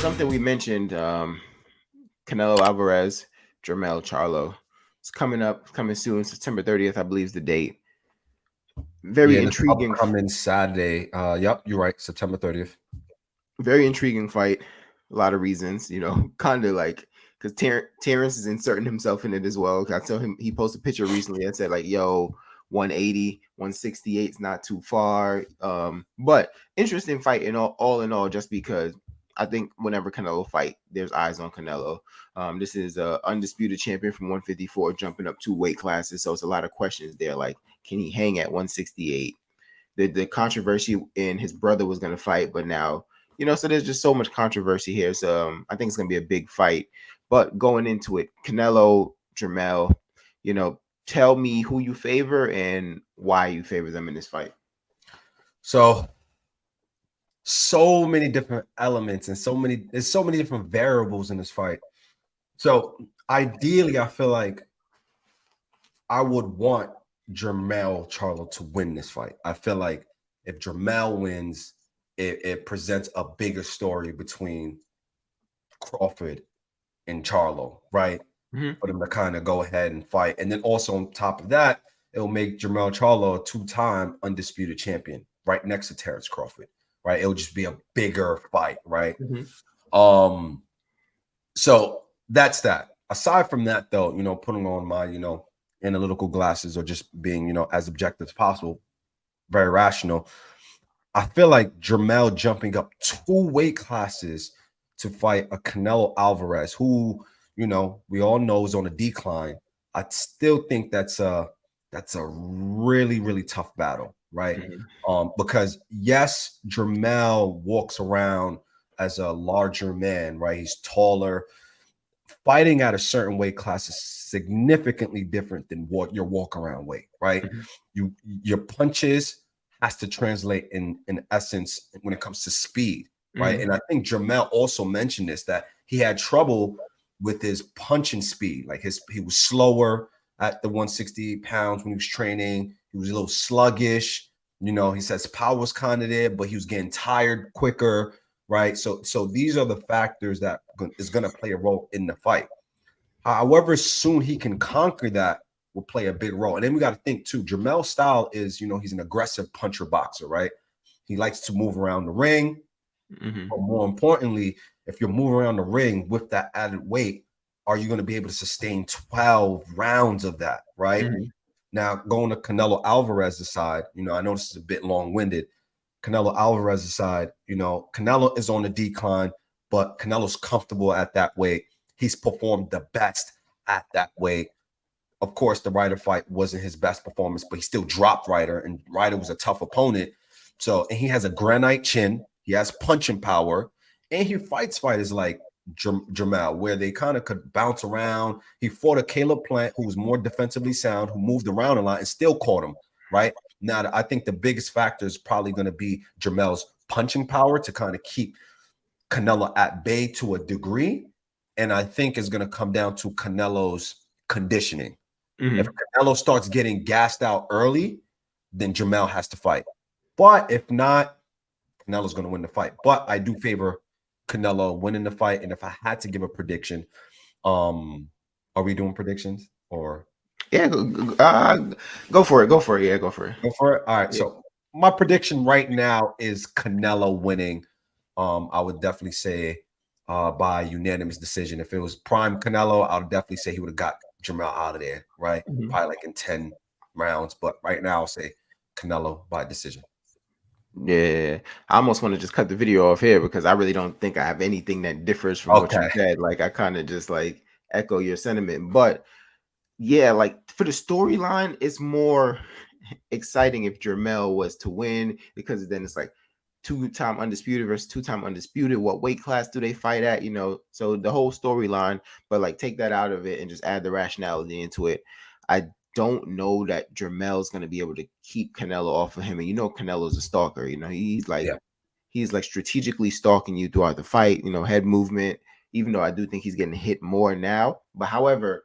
something we mentioned, Canelo Alvarez, Charlo. It's coming soon, September 30th, I believe is the date. Very Yeah, this intriguing, upcoming Saturday. Yep, you're right. September 30th. very intriguing fight. A lot of reasons, kind of like because Terrence is inserting himself in it as well. I saw him; he posted a picture recently that said like, "Yo, 180, 168 is not too far." But interesting fight all in all, just because I think whenever Canelo fight, there's eyes on Canelo. This is a undisputed champion from 154, jumping up 2 weight classes, so it's a lot of questions there. Like, can he hang at 168? The controversy in his brother was going to fight, but now so there's just so much controversy here. So I think it's going to be a big fight. But going into it, Canelo, Jermell, tell me who you favor and why you favor them in this fight. So many different elements and there's so many different variables in this fight. So ideally, I feel like I would want Charlo to win this fight. I feel like if Jermell wins, it presents a bigger story between Crawford and Charlo, right? Mm-hmm. For them to kind of go ahead and fight. And then also on top of that, it'll make Charlo a two-time undisputed champion right next to Terrence Crawford, right? It'll just be a bigger fight, right? Mm-hmm. So that's that. Aside from that, though, putting on my, analytical glasses or just being, as objective as possible, very rational. I feel like Jermell jumping up 2 weight classes to fight a Canelo Alvarez, who, we all know is on a decline. I still think that's a really, really tough battle, right? Because yes, Jermell walks around as a larger man, right? He's taller. Fighting at a certain weight class is significantly different than what your walk around weight, right? Mm-hmm. Your punches has to translate in essence when it comes to speed, right? Mm-hmm. And I think Jermell also mentioned this, that he had trouble with his punching speed. Like he was slower at the 168 pounds when he was training. He was a little sluggish. He says power was kind of there, but he was getting tired quicker, right? So these are the factors that is going to play a role in the fight. However soon he can conquer that will play a big role. And then we got to think too, Jermell's style is, he's an aggressive puncher boxer, right? He likes to move around the ring. Mm-hmm. But more importantly, if you're moving around the ring with that added weight, are you going to be able to sustain 12 rounds of that, right? Mm-hmm. Now, going to Canelo Alvarez's side, I know this is a bit long-winded. Canelo Alvarez's side, Canelo is on the decline, but Canelo's comfortable at that weight. He's performed the best at that weight. Of course, the Ryder fight wasn't his best performance, but he still dropped Ryder, and Ryder was a tough opponent. So, and he has a granite chin. He has punching power, and he fights fighters like Jermell, where they kind of could bounce around. He fought a Caleb Plant who was more defensively sound, who moved around a lot and still caught him, right? Now, I think the biggest factor is probably going to be Jermell's punching power to kind of keep Canelo at bay to a degree. And I think it's going to come down to Canelo's conditioning. Mm-hmm. If Canelo starts getting gassed out early, then Jermell has to fight. But if not, Canelo's going to win the fight. But I do favor Canelo winning the fight. And if I had to give a prediction, are we doing predictions or? Yeah, go for it. Go for it. Yeah, go for it. Go for it. All right. Yeah. So my prediction right now is Canelo winning. I would definitely say by unanimous decision. If it was prime Canelo, I would definitely say he would have got Jermell out of there, right? Mm-hmm. Probably like in 10 rounds. But right now, I'll say Canelo by decision. Yeah, I almost want to just cut the video off here because I really don't think I have anything that differs from what you Okay. said. Like I kind of just like echo your sentiment, but yeah, like for the storyline, it's more exciting if Jermell was to win because then it's like two-time undisputed versus two-time undisputed. What weight class do they fight at? So the whole storyline, but like take that out of it and just add the rationality into it. I don't know that Jermel's going to be able to keep Canelo off of him. And Canelo's a stalker. Yeah. He's like strategically stalking you throughout the fight, head movement, even though I do think he's getting hit more now. But however,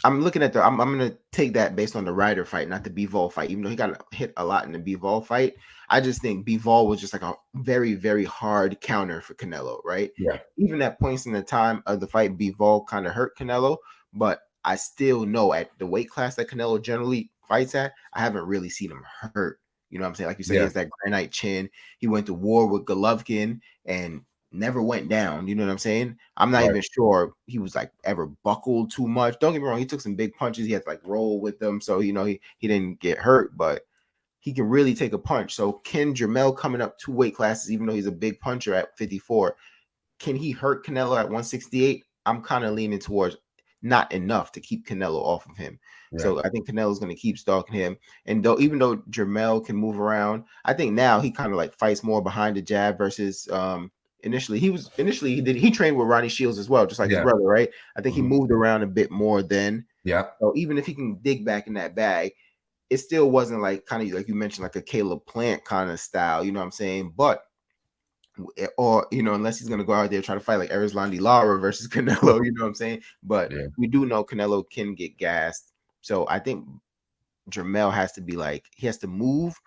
I'm looking at the. I'm gonna take that based on the Ryder fight, not the Bivol fight. Even though he got hit a lot in the Bivol fight, I just think Bivol was just like a very, very hard counter for Canelo, right? Yeah. Even at points in the time of the fight, Bivol kind of hurt Canelo, but I still know at the weight class that Canelo generally fights at, I haven't really seen him hurt. You know what I'm saying? Like you said, he Yeah. has that granite chin. He went to war with Golovkin and never went down. You know what I'm saying? I'm not Right. even sure he was like ever buckled too much. Don't get me wrong, he took some big punches. He had to like roll with them. So, you know, he didn't get hurt, but he can really take a punch. So can Jermell coming up 2 weight classes, even though he's a big puncher at 54, can he hurt Canelo at 168? I'm kind of leaning towards not enough to keep Canelo off of him. Yeah. So I think Canelo's going to keep stalking him. And though even though Jermell can move around, I think now he kind of like fights more behind the jab versus initially he trained with Ronnie Shields as well, just like his Yeah. brother, right? I think he Mhm. moved around a bit more then. Yeah. So even if he can dig back in that bag, it still wasn't like kind of like you mentioned, like a Caleb Plant kind of style, you know what I'm saying? But or you know, unless he's gonna go out there and try to fight like Erislandy Lara versus Canelo, you know what I'm saying? But Yeah. we do know Canelo can get gassed. So I think Jermell has to be like he has to move,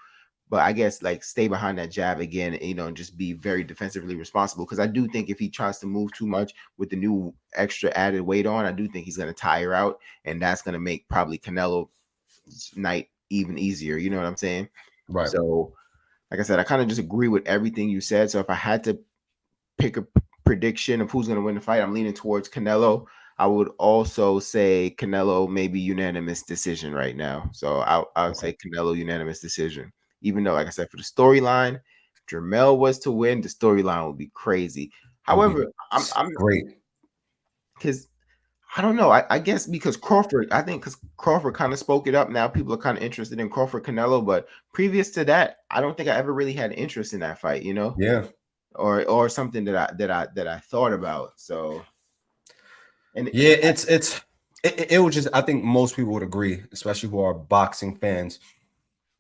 but I guess like stay behind that jab again, you know, and just be very defensively responsible. Because I do think if he tries to move too much with the new extra added weight on, I do think he's gonna tire out, and that's gonna make probably Canelo night even easier. You know what I'm saying? Right. So, like I said, I kind of just agree with everything you said. So if I had to pick a prediction of who's going to win the fight, I'm leaning towards Canelo. I would also say Canelo maybe unanimous decision right now. So I would Okay. say Canelo unanimous decision. Even though, like I said, for the storyline, Jermell was to win, the storyline would be crazy. It would be However, I'm great. because I don't know. I guess because Crawford, I think because Crawford kind of spoke it up. Now people are kind of interested in Crawford Canelo, but previous to that, I don't think I ever really had interest in that fight. You know, Yeah. or something that I thought about. So and Yeah. It would just, I think most people would agree, especially who are boxing fans.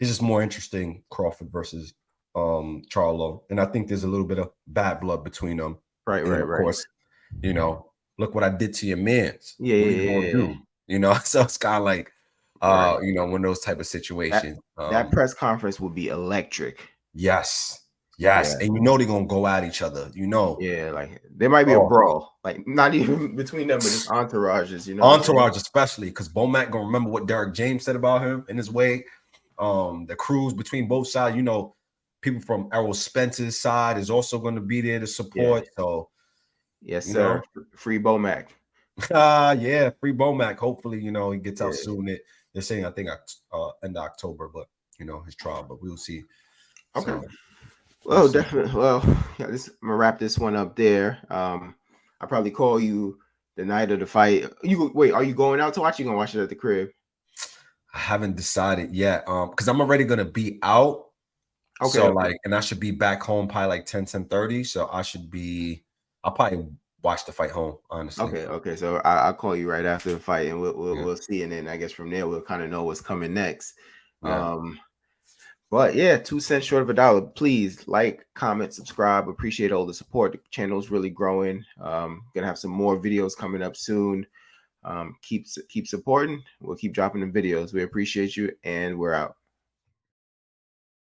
It's just more interesting Crawford versus Charlo. And I think there's a little bit of bad blood between them. right, And then right, of right. course, you know, look what I did to your mans. Yeah, What are yeah, you gonna yeah, yeah. do? You know, so it's kind of like Right. you know, one of those type of That situations. that press conference would be electric. Yes. Yes. Yeah, And you know they're gonna go at each other, you know. yeah. Like there might be a Oh, brawl, like not even between them, but just entourages. You know what I'm saying? entourage, especially because Bomac gonna remember what Derek James said about him in his way. The crews between both sides, you know, people from Errol Spence's side is also going to be there to Yeah. support. So, Yes, you know, sir. Free Bomac. yeah, free Bomac. Hopefully, you know, he gets out Yeah. soon. They're saying I think end of October, but you know, his trial, but we'll see. Okay. So we'll Well, see. definitely. Well, yeah. I'm gonna wrap this one up there. I'll probably call you the night of the fight. You wait. Are you going out to watch? You gonna watch it at the crib? I haven't decided yet. Because I'm already gonna be out. Okay. So Okay. like, and I should be back home probably like 10:30. So I'll probably watch the fight home, honestly. Okay. So I'll call you right after the fight, and Yeah. we'll see, and then I guess from there we'll kind of know what's coming next. Yeah. Um, but yeah, 2 cents short of a dollar. Please like, comment, subscribe. Appreciate all the support. The channel is really growing. Gonna have some more videos coming up soon. Keep supporting. We'll keep dropping the videos. We appreciate you, and we're out.